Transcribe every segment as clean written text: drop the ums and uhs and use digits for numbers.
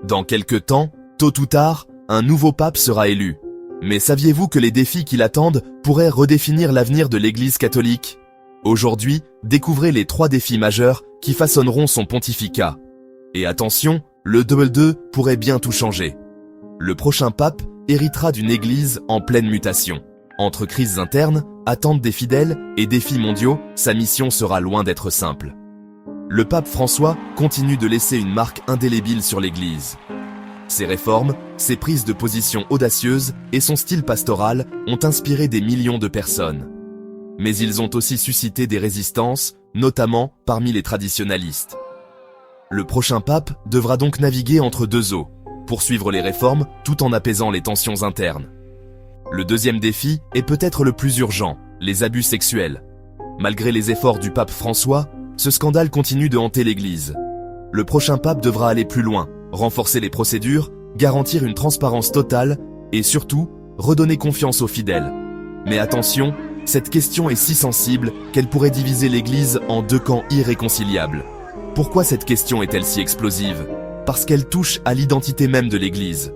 Dans quelque temps, tôt ou tard, un nouveau pape sera élu. Mais saviez-vous que les défis qui l'attendent pourraient redéfinir l'avenir de l'Église catholique? Aujourd'hui, découvrez les 3 défis majeurs qui façonneront son pontificat. Et attention, le 2 pourrait bien tout changer. Le prochain pape héritera d'une Église en pleine mutation. Entre crises internes, attentes des fidèles et défis mondiaux, sa mission sera loin d'être simple. Le pape François continue de laisser une marque indélébile sur l'Église. Ses réformes, ses prises de position audacieuses et son style pastoral ont inspiré des millions de personnes. Mais ils ont aussi suscité des résistances, notamment parmi les traditionalistes. Le prochain pape devra donc naviguer entre 2 eaux, poursuivre les réformes tout en apaisant les tensions internes. Le deuxième défi est peut-être le plus urgent, les abus sexuels. Malgré les efforts du pape François, ce scandale continue de hanter l'Église. Le prochain pape devra aller plus loin, renforcer les procédures, garantir une transparence totale et surtout, redonner confiance aux fidèles. Mais attention, cette question est si sensible qu'elle pourrait diviser l'Église en 2 camps irréconciliables. Pourquoi cette question est-elle si explosive? Parce qu'elle touche à l'identité même de l'Église.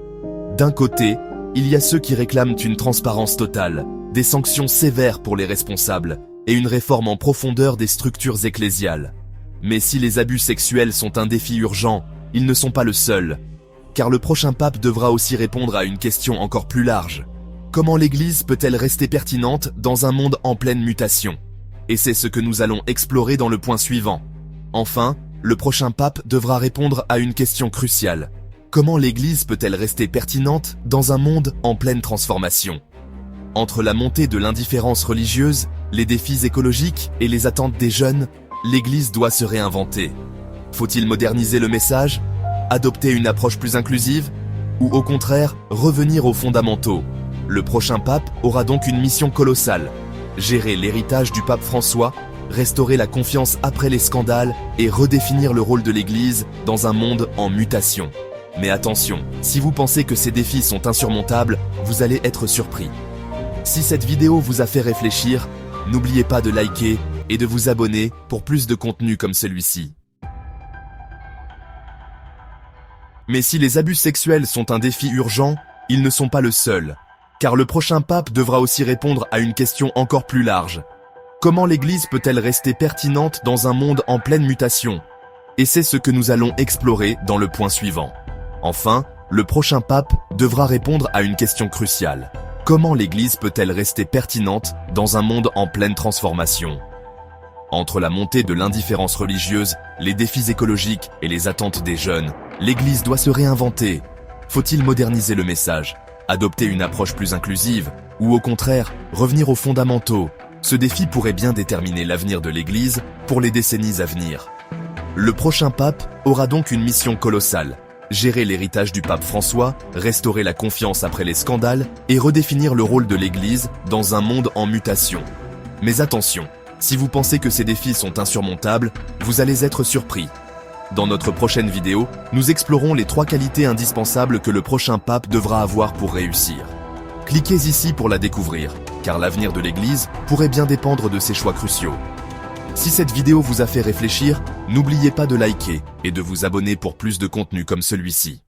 D'un côté, il y a ceux qui réclament une transparence totale, des sanctions sévères pour les responsables et une réforme en profondeur des structures ecclésiales. Mais si les abus sexuels sont un défi urgent, ils ne sont pas le seul, car le prochain pape devra aussi répondre à une question encore plus large. Comment l'Église peut-elle rester pertinente dans un monde en pleine mutation? Et c'est ce que nous allons explorer dans le point suivant. Enfin, le prochain pape devra répondre à une question cruciale. Comment l'Église peut-elle rester pertinente dans un monde en pleine transformation? Entre la montée de l'indifférence religieuse, les défis écologiques et les attentes des jeunes, l'Église doit se réinventer. Faut-il moderniser le message? Adopter une approche plus inclusive? Ou au contraire, revenir aux fondamentaux? Le prochain pape aura donc une mission colossale. Gérer l'héritage du pape François, restaurer la confiance après les scandales et redéfinir le rôle de l'Église dans un monde en mutation. Mais attention, si vous pensez que ces défis sont insurmontables, vous allez être surpris. Si cette vidéo vous a fait réfléchir, n'oubliez pas de liker et de vous abonner pour plus de contenu comme celui-ci. Mais si les abus sexuels sont un défi urgent, ils ne sont pas le seul. Car le prochain pape devra aussi répondre à une question encore plus large. Comment l'Église peut-elle rester pertinente dans un monde en pleine mutation? Et c'est ce que nous allons explorer dans le point suivant. Enfin, le prochain pape devra répondre à une question cruciale. Comment l'Église peut-elle rester pertinente dans un monde en pleine transformation? Entre la montée de l'indifférence religieuse, les défis écologiques et les attentes des jeunes, l'Église doit se réinventer. Faut-il moderniser le message? Adopter une approche plus inclusive? Ou au contraire, revenir aux fondamentaux? Ce défi pourrait bien déterminer l'avenir de l'Église pour les décennies à venir. Le prochain pape aura donc une mission colossale. Gérer l'héritage du pape François, restaurer la confiance après les scandales et redéfinir le rôle de l'Église dans un monde en mutation. Mais attention, si vous pensez que ces défis sont insurmontables, vous allez être surpris. Dans notre prochaine vidéo, nous explorons les 3 qualités indispensables que le prochain pape devra avoir pour réussir. Cliquez ici pour la découvrir, car l'avenir de l'Église pourrait bien dépendre de ces choix cruciaux. Si cette vidéo vous a fait réfléchir, n'oubliez pas de liker et de vous abonner pour plus de contenu comme celui-ci.